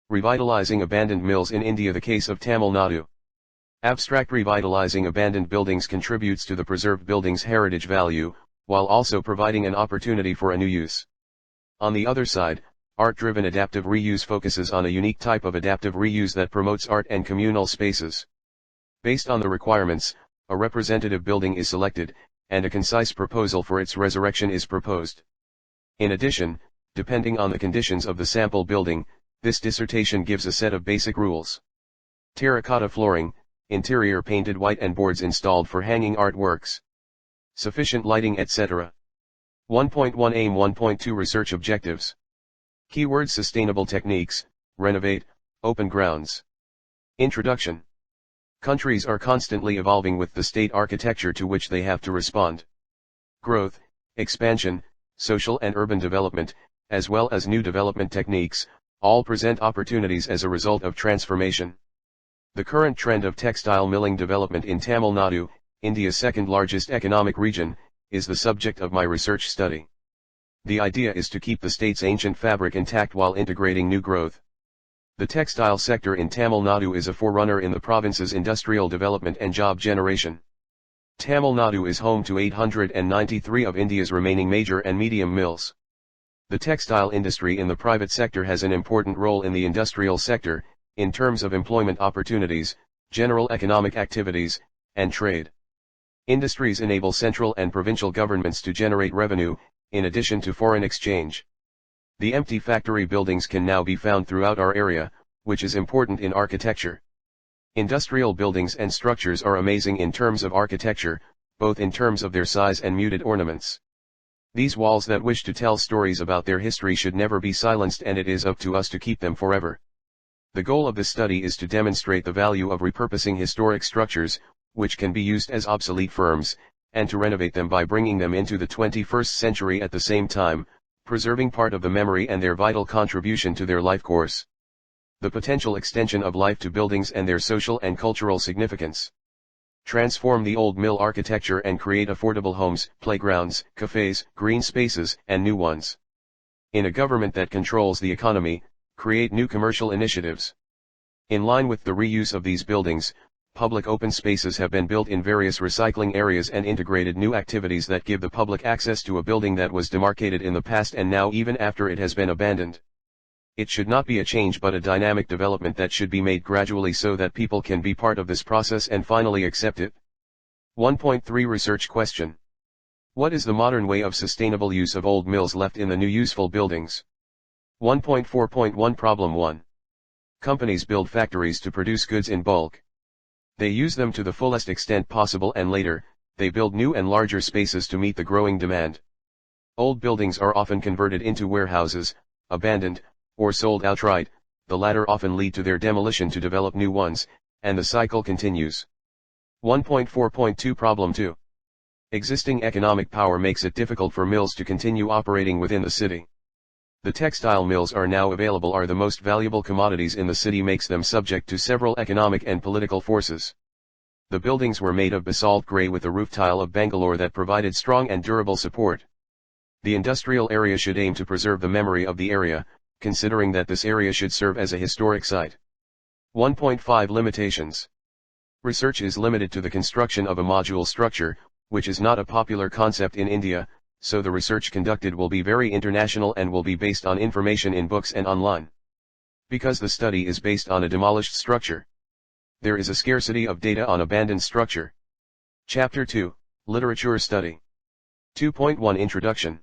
Revitalizing abandoned mills in India. The case of Tamil Nadu. Abstract. Revitalizing abandoned buildings contributes to the preserved building's heritage value, while also providing an opportunity for a new use. On the other side, art-driven adaptive reuse focuses on a unique type of adaptive reuse that promotes art and communal spaces. Based on the requirements, a representative building is selected, and a concise proposal for its resurrection is proposed. In addition, depending on the conditions of the sample building, this dissertation gives a set of basic rules. Terracotta flooring, interior painted white and boards installed for hanging artworks. Sufficient lighting, etc. 1.1 Aim. 1.2 Research objectives. Keywords: sustainable techniques, renovate, open grounds. Introduction. Countries are constantly evolving with the state architecture to which they have to respond. Growth, expansion, social and urban development, as well as new development techniques, all present opportunities as a result of transformation. The current trend of textile milling development in Tamil Nadu, India's second largest economic region, is the subject of my research study. The idea is to keep the state's ancient fabric intact while integrating new growth. The textile sector in Tamil Nadu is a forerunner in the province's industrial development and job generation. Tamil Nadu is home to 893 of India's remaining major and medium mills. The textile industry in the private sector has an important role in the industrial sector, in terms of employment opportunities, general economic activities, and trade. Industries enable central and provincial governments to generate revenue, in addition to foreign exchange. The empty factory buildings can now be found throughout our area, which is important in architecture. Industrial buildings and structures are amazing in terms of architecture, both in terms of their size and muted ornaments. These walls that wish to tell stories about their history should never be silenced, and it is up to us to keep them forever. The goal of this study is to demonstrate the value of repurposing historic structures, which can be used as obsolete firms, and to renovate them by bringing them into the 21st century at the same time, preserving part of the memory and their vital contribution to their life course. The potential extension of life to buildings and their social and cultural significance. Transform the old mill architecture and create affordable homes, playgrounds, cafes, green spaces, and new ones. In a government that controls the economy, create new commercial initiatives. In line with the reuse of these buildings, public open spaces have been built in various recycling areas and integrated new activities that give the public access to a building that was demarcated in the past and now even after it has been abandoned. It should not be a change but a dynamic development that should be made gradually so that people can be part of this process and finally accept it. 1.3 Research question. What is the modern way of sustainable use of old mills left in the new useful buildings? 1.4.1 Problem 1. Companies build factories to produce goods in bulk. They use them to the fullest extent possible and later, they build new and larger spaces to meet the growing demand. Old buildings are often converted into warehouses, abandoned, or sold outright, the latter often lead to their demolition to develop new ones, and the cycle continues. 1.4.2 Problem 2. Existing economic power makes it difficult for mills to continue operating within the city. The textile mills are now available are the most valuable commodities in the city makes them subject to several economic and political forces. The buildings were made of basalt grey with a roof tile of Bangalore that provided strong and durable support. The industrial area should aim to preserve the memory of the area, considering that this area should serve as a historic site. 1.5 Limitations. Research is limited to the construction of a module structure, which is not a popular concept in India, so the research conducted will be very international and will be based on information in books and online. Because the study is based on a demolished structure, there is a scarcity of data on abandoned structure. Chapter 2, Literature Study. 2.1 Introduction.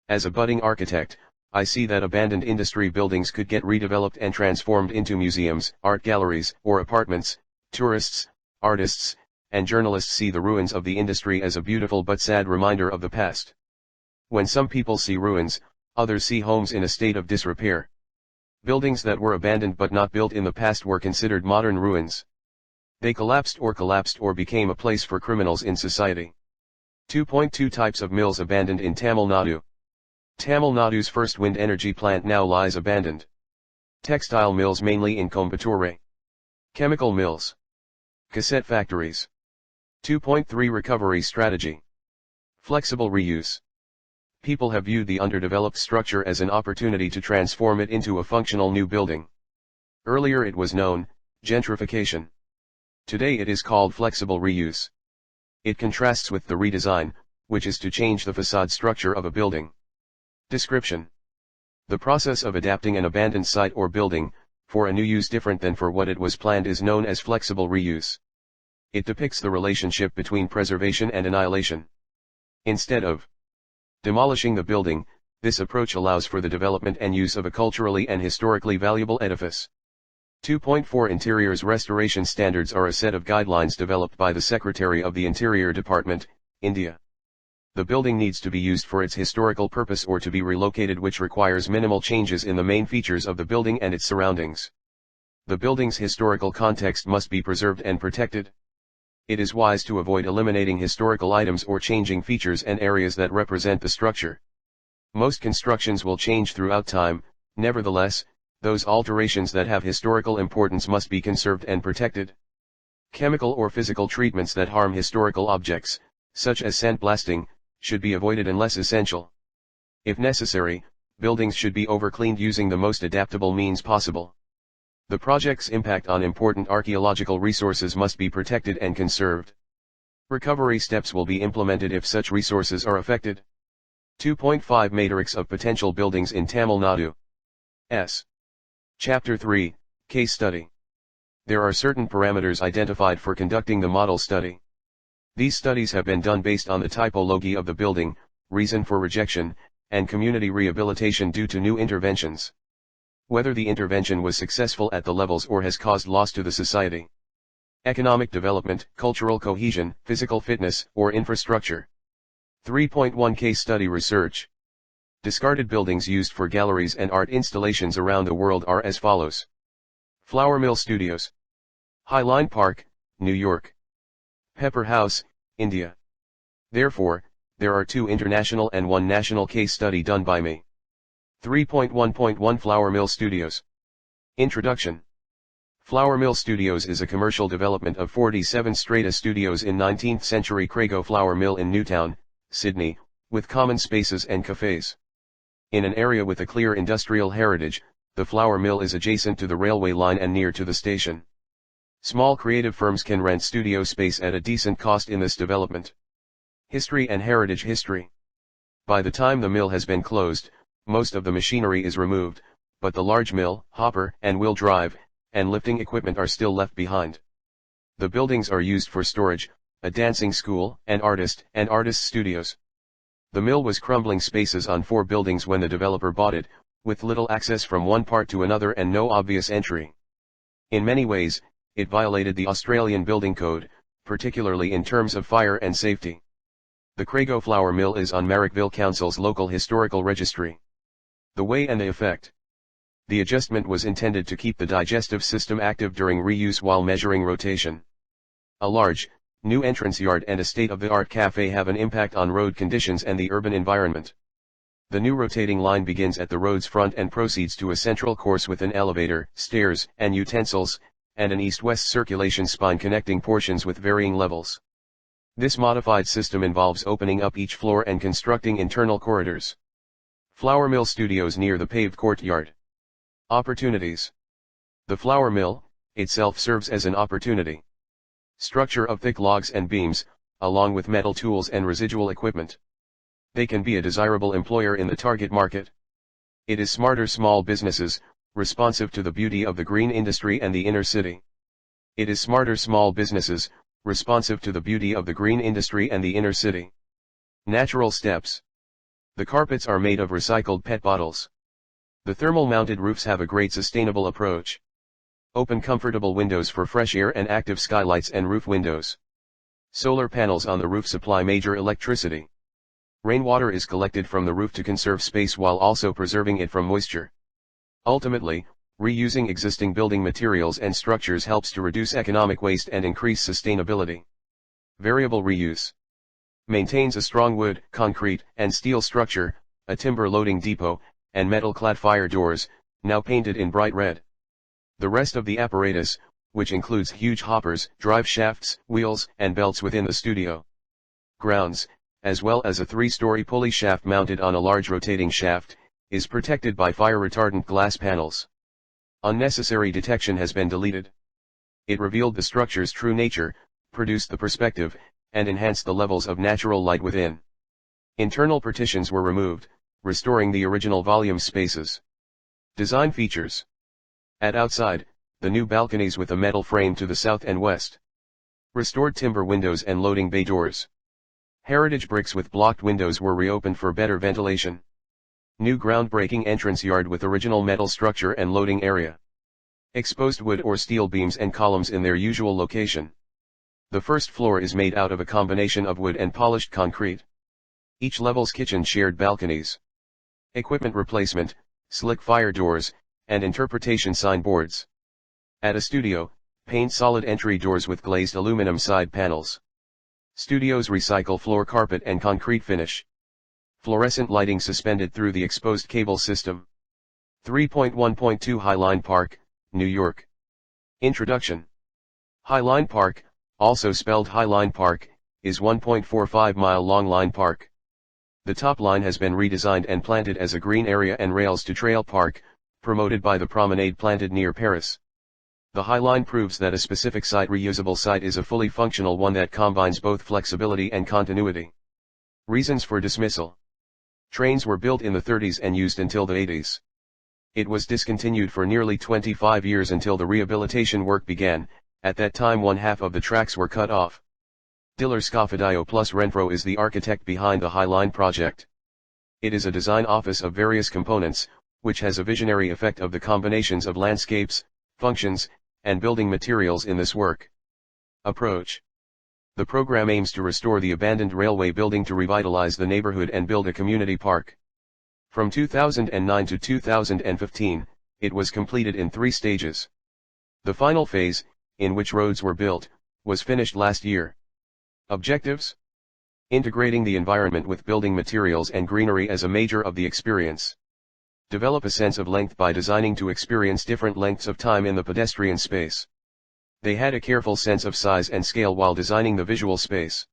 As a budding architect, I see that abandoned industry buildings could get redeveloped and transformed into museums, art galleries, or apartments. Tourists, artists, and journalists see the ruins of the industry as a beautiful but sad reminder of the past. When some people see ruins, others see homes in a state of disrepair. Buildings that were abandoned but not built in the past were considered modern ruins. They collapsed or became a place for criminals in society. 2.2 Types of mills abandoned in Tamil Nadu. Tamil Nadu's first wind energy plant now lies abandoned. Textile mills mainly in Coimbatore. Chemical mills. Cassette factories. 2.3 Recovery strategy. Flexible reuse. People have viewed the underdeveloped structure as an opportunity to transform it into a functional new building. Earlier it was known, gentrification. Today it is called flexible reuse. It contrasts with the redesign, which is to change the facade structure of a building. Description. The process of adapting an abandoned site or building, for a new use different than for what it was planned is known as flexible reuse. It depicts the relationship between preservation and annihilation. Instead of demolishing the building, this approach allows for the development and use of a culturally and historically valuable edifice. 2.4 Interiors restoration standards are a set of guidelines developed by the Secretary of the Interior Department, India. The building needs to be used for its historical purpose or to be relocated, which requires minimal changes in the main features of the building and its surroundings. The building's historical context must be preserved and protected. It is wise to avoid eliminating historical items or changing features and areas that represent the structure. Most constructions will change throughout time, nevertheless, those alterations that have historical importance must be conserved and protected. Chemical or physical treatments that harm historical objects, such as sandblasting, should be avoided unless essential. If necessary, buildings should be overcleaned using the most adaptable means possible. The project's impact on important archaeological resources must be protected and conserved. Recovery steps will be implemented if such resources are affected. 2.5 Matrix of potential buildings in Tamil Nadu. Chapter 3, Case Study. There are certain parameters identified for conducting the model study. These studies have been done based on the typology of the building, reason for rejection, and community rehabilitation due to new interventions. Whether the intervention was successful at the levels or has caused loss to the society. Economic development, cultural cohesion, physical fitness, or infrastructure. 3.1 Case Study Research. Discarded buildings used for galleries and art installations around the world are as follows. Flour Mill Studios. Highline Park, New York. Pepper House, India. Therefore, there are 2 international and 1 national case study done by me. 3.1.1 Flour Mill Studios. Introduction. Flour Mill Studios is a commercial development of 47 strata studios in 19th century Crago Flour Mill in Newtown, Sydney, with common spaces and cafes. In an area with a clear industrial heritage, the flour mill is adjacent to the railway line and near to the station. Small creative firms can rent studio space at a decent cost in this development. History and heritage. History. By the time the mill has been closed, most of the machinery is removed, but the large mill, hopper, and wheel drive, and lifting equipment are still left behind. The buildings are used for storage, a dancing school, and artist studios. The mill was crumbling spaces on 4 buildings when the developer bought it, with little access from one part to another and no obvious entry. In many ways, it violated the Australian Building Code, particularly in terms of fire and safety. The Crago Flour Mill is on Marrickville Council's local historical registry. The way and the effect. The adjustment was intended to keep the digestive system active during reuse while measuring rotation. A large, new entrance yard and a state-of-the-art cafe have an impact on road conditions and the urban environment. The new rotating line begins at the road's front and proceeds to a central course with an elevator, stairs, and utensils, and an east-west circulation spine connecting portions with varying levels. This modified system involves opening up each floor and constructing internal corridors. Flour Mill Studios near the paved courtyard. Opportunities. The flour mill, itself serves as an opportunity. Structure of thick logs and beams, along with metal tools and residual equipment. They can be a desirable employer in the target market. It is smarter small businesses, responsive to the beauty of the green industry and the inner city. It is smarter small businesses, responsive to the beauty of the green industry and the inner city. Natural steps. The carpets are made of recycled PET bottles. The thermal-mounted roofs have a great sustainable approach. Open comfortable windows for fresh air and active skylights and roof windows. Solar panels on the roof supply major electricity. Rainwater is collected from the roof to conserve space while also preserving it from moisture. Ultimately, reusing existing building materials and structures helps to reduce economic waste and increase sustainability. Variable reuse. Maintains a strong wood, concrete, and steel structure, a timber loading depot, and metal-clad fire doors, now painted in bright red. The rest of the apparatus, which includes huge hoppers, drive shafts, wheels, and belts within the studio grounds, as well as a 3-story pulley shaft mounted on a large rotating shaft, is protected by fire-retardant glass panels. Unnecessary detection has been deleted. It revealed the structure's true nature, produced the perspective, and enhanced the levels of natural light within. Internal partitions were removed, restoring the original volume spaces. Design features. At outside, the new balconies with a metal frame to the south and west. Restored timber windows and loading bay doors. Heritage bricks with blocked windows were reopened for better ventilation. New groundbreaking entrance yard with original metal structure and loading area. Exposed wood or steel beams and columns in their usual location. The first floor is made out of a combination of wood and polished concrete. Each level's kitchen shared balconies. Equipment replacement, slick fire doors, and interpretation signboards. At a studio, paint solid entry doors with glazed aluminum side panels. Studios recycle floor carpet and concrete finish. Fluorescent lighting suspended through the exposed cable system. 3.1.2 Highline Park, New York. Introduction. Highline Park, also spelled Highline Park, is 1.45-mile-long line park. The top line has been redesigned and planted as a green area and rails to trail park, promoted by the promenade planted near Paris. The High Line proves that a specific reusable site is a fully functional one that combines both flexibility and continuity. Reasons for dismissal. Trains were built in the 30s and used until the 80s. It was discontinued for nearly 25 years until the rehabilitation work began. At that time one half of the tracks were cut off. Diller Scofidio plus Renfro is the architect behind the High Line project. It is a design office of various components, which has a visionary effect of the combinations of landscapes, functions, and building materials in this work. Approach. The program aims to restore the abandoned railway building to revitalize the neighborhood and build a community park. From 2009 to 2015, it was completed in 3 stages. The final phase, in which roads were built, was finished last year. Objectives? Integrating the environment with building materials and greenery as a major of the experience. Develop a sense of length by designing to experience different lengths of time in the pedestrian space. They had a careful sense of size and scale while designing the visual space.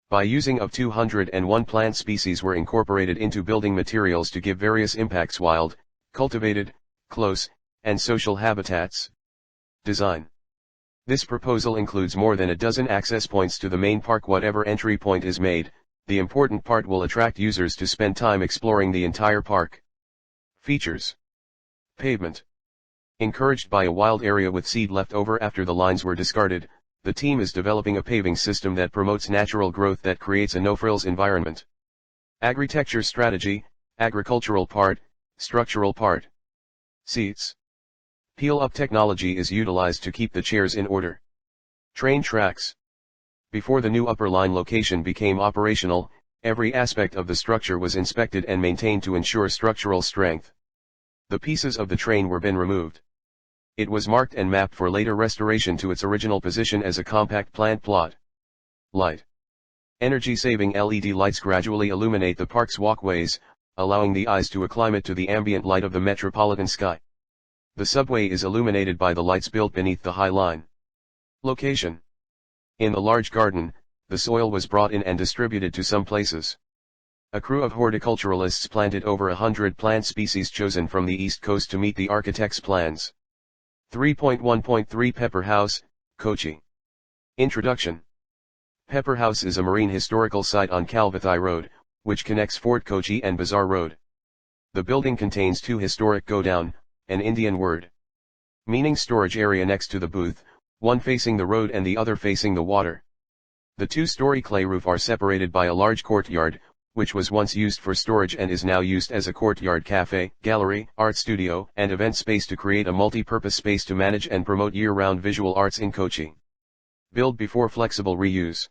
By using of 201 plant species were incorporated into building materials to give various impacts: wild, cultivated, close, and social habitats. Design. This proposal includes more than a dozen access points to the main park. Whatever entry point is made, the important part will attract users to spend time exploring the entire park. Features. Pavement. Encouraged by a wild area with seed left over after the lines were discarded, the team is developing a paving system that promotes natural growth that creates a no-frills environment. Agritecture strategy, agricultural part, structural part. Seats. Peel-up technology is utilized to keep the chairs in order. Train tracks. Before the new upper line location became operational, every aspect of the structure was inspected and maintained to ensure structural strength. The pieces of the train were been removed. It was marked and mapped for later restoration to its original position as a compact plant plot. Light. Energy-saving LED lights gradually illuminate the park's walkways, allowing the eyes to acclimate to the ambient light of the metropolitan sky. The subway is illuminated by the lights built beneath the High Line. Location. In the large garden, the soil was brought in and distributed to some places. A crew of horticulturalists planted over 100 plant species chosen from the East Coast to meet the architect's plans. 3.1.3 Pepper House, Kochi. Introduction. Pepper House is a marine historical site on Kalvathai Road, which connects Fort Kochi and Bazaar Road. The building contains 2 historic go-down, an Indian word meaning storage area next to the booth, one facing the road and the other facing the water. The 2-story clay roof are separated by a large courtyard, which was once used for storage and is now used as a courtyard cafe, gallery, art studio, and event space to create a multi-purpose space to manage and promote year-round visual arts in Kochi. Build before flexible reuse.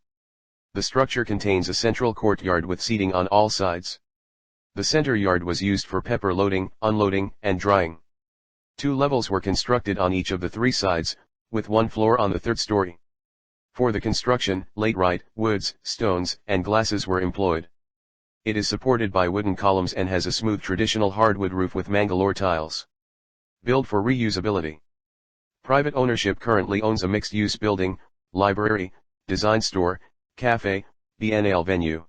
The structure contains a central courtyard with seating on all sides. The center yard was used for pepper loading, unloading, and drying. 2 levels were constructed on each of the 3 sides, with 1 floor on the 3rd story. For the construction, laterite, woods, stones, and glasses were employed. It is supported by wooden columns and has a smooth traditional hardwood roof with Mangalore tiles. Build for reusability. Private ownership currently owns a mixed-use building, library, design store, cafe, biennale venue.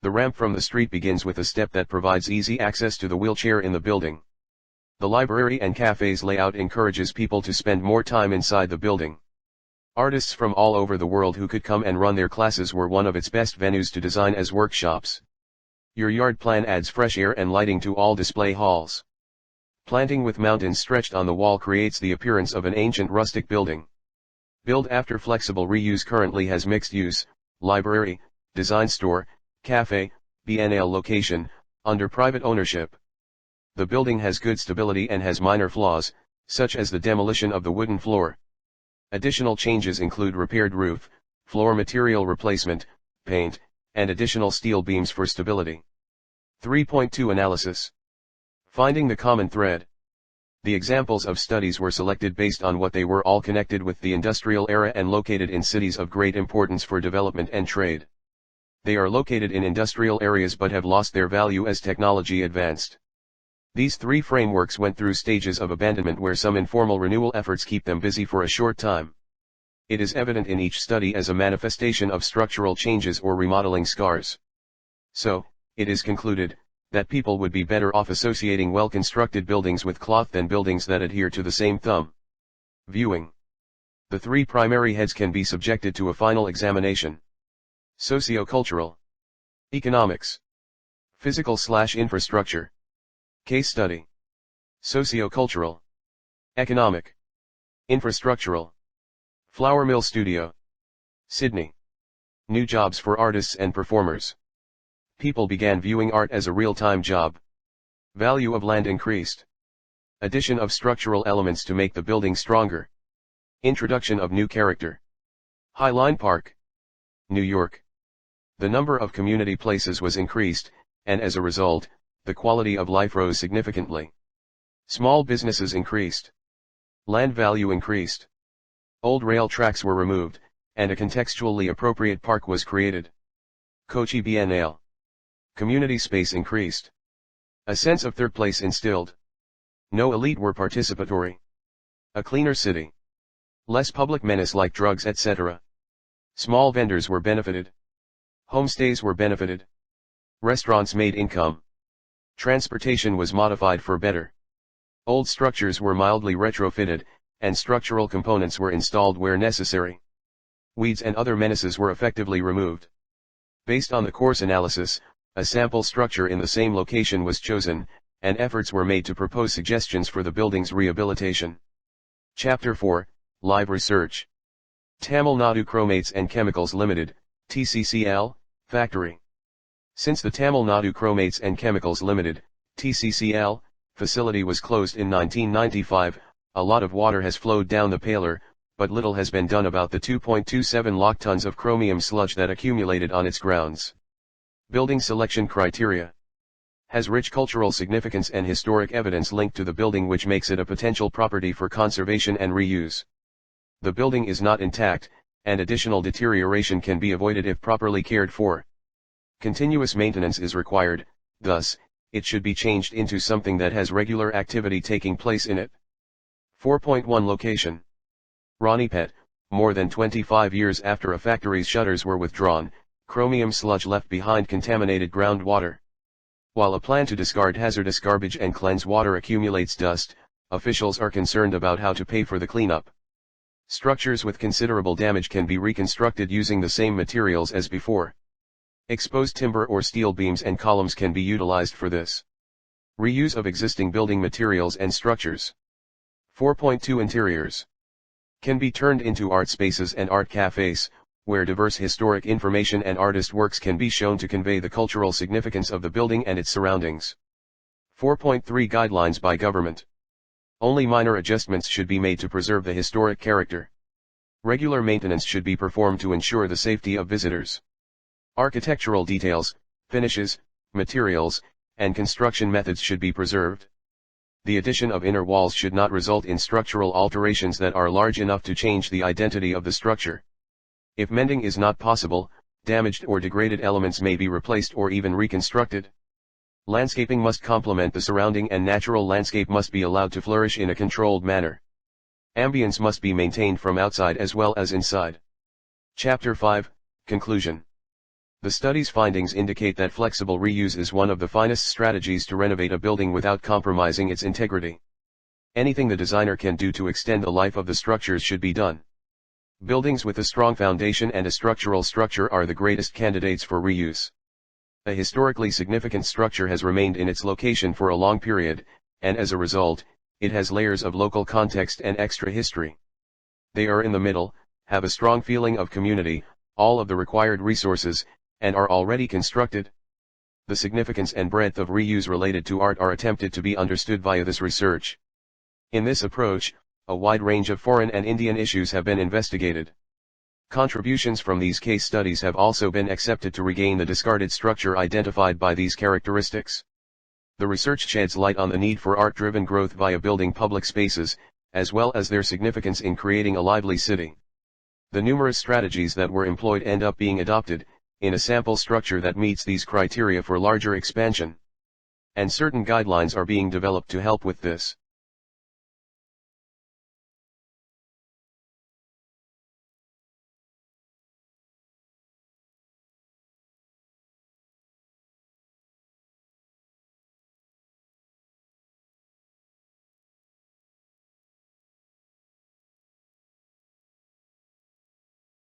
The ramp from the street begins with a step that provides easy access to the wheelchair in the building. The library and cafe's layout encourages people to spend more time inside the building. Artists from all over the world who could come and run their classes were one of its best venues to design as workshops. Your yard plan adds fresh air and lighting to all display halls. Planting with mountains stretched on the wall creates the appearance of an ancient rustic building. Build after flexible reuse currently has mixed use, library, design store, cafe, biennale location, under private ownership. The building has good stability and has minor flaws, such as the demolition of the wooden floor. Additional changes include repaired roof, floor material replacement, paint, and additional steel beams for stability. 3.2 Analysis. Finding the common thread. The examples of studies were selected based on what they were all connected with the industrial era and located in cities of great importance for development and trade. They are located in industrial areas but have lost their value as technology advanced. These three frameworks went through stages of abandonment where some informal renewal efforts keep them busy for a short time. It is evident in each study as a manifestation of structural changes or remodeling scars. So, it is concluded, that people would be better off associating well-constructed buildings with cloth than buildings that adhere to the same thumb. Viewing. The three primary heads can be subjected to a final examination. Sociocultural. Economics. Physical/infrastructure. Case study. Sociocultural. Economic. Infrastructural. Flour Mill Studio. Sydney. New jobs for artists and performers. People began viewing art as a real-time job. Value of land increased. Addition of structural elements to make the building stronger. Introduction of new character. Highline Park. New York. The number of community places was increased, and as a result, the quality of life rose significantly. Small businesses increased. Land value increased. Old rail tracks were removed, and a contextually appropriate park was created. Kochi Biennale. Community space increased. A sense of third place instilled. No elite were participatory. A cleaner city. Less public menace like drugs etc. Small vendors were benefited. Homestays were benefited. Restaurants made income. Transportation was modified for better. Old structures were mildly retrofitted, and structural components were installed where necessary. Weeds and other menaces were effectively removed. Based on the course analysis, a sample structure in the same location was chosen, and efforts were made to propose suggestions for the building's rehabilitation. Chapter 4, Live Research. Tamil Nadu Chromates and Chemicals Limited, TCCL, Factory. Since the Tamil Nadu Chromates and Chemicals Limited, TCCL, facility was closed in 1995, a lot of water has flowed down the Palar, but little has been done about the 2.27 lakh tons of chromium sludge that accumulated on its grounds. Building selection criteria. Has rich cultural significance and historic evidence linked to the building which makes it a potential property for conservation and reuse. The building is not intact, and additional deterioration can be avoided if properly cared for. Continuous maintenance is required, thus, it should be changed into something that has regular activity taking place in it. 4.1 Location. Ranipet, more than 25 years after a factory's shutters were withdrawn, chromium sludge left behind contaminated groundwater. While a plan to discard hazardous garbage and cleanse water accumulates dust, officials are concerned about how to pay for the cleanup. Structures with considerable damage can be reconstructed using the same materials as before. Exposed timber or steel beams and columns can be utilized for this. Reuse of existing building materials and structures. 4.2 Interiors. Can be turned into art spaces and art cafes, where diverse historic information and artist works can be shown to convey the cultural significance of the building and its surroundings. 4.3 Guidelines by government. Only minor adjustments should be made to preserve the historic character. Regular maintenance should be performed to ensure the safety of visitors. Architectural details, finishes, materials, and construction methods should be preserved. The addition of inner walls should not result in structural alterations that are large enough to change the identity of the structure. If mending is not possible, damaged or degraded elements may be replaced or even reconstructed. Landscaping must complement the surrounding and natural landscape must be allowed to flourish in a controlled manner. Ambience must be maintained from outside as well as inside. Chapter 5, Conclusion. The study's findings indicate that flexible reuse is one of the finest strategies to renovate a building without compromising its integrity. Anything the designer can do to extend the life of the structures should be done. Buildings with a strong foundation and a structural structure are the greatest candidates for reuse. A historically significant structure has remained in its location for a long period, and as a result, it has layers of local context and extra history. They are in the middle, have a strong feeling of community, all of the required resources, and are already constructed. The significance and breadth of reuse related to art are attempted to be understood via this research. In this approach, a wide range of foreign and Indian issues have been investigated. Contributions from these case studies have also been accepted to regain the discarded structure identified by these characteristics. The research sheds light on the need for art-driven growth via building public spaces, as well as their significance in creating a lively city. The numerous strategies that were employed end up being adopted, in a sample structure that meets these criteria for larger expansion. And certain guidelines are being developed to help with this.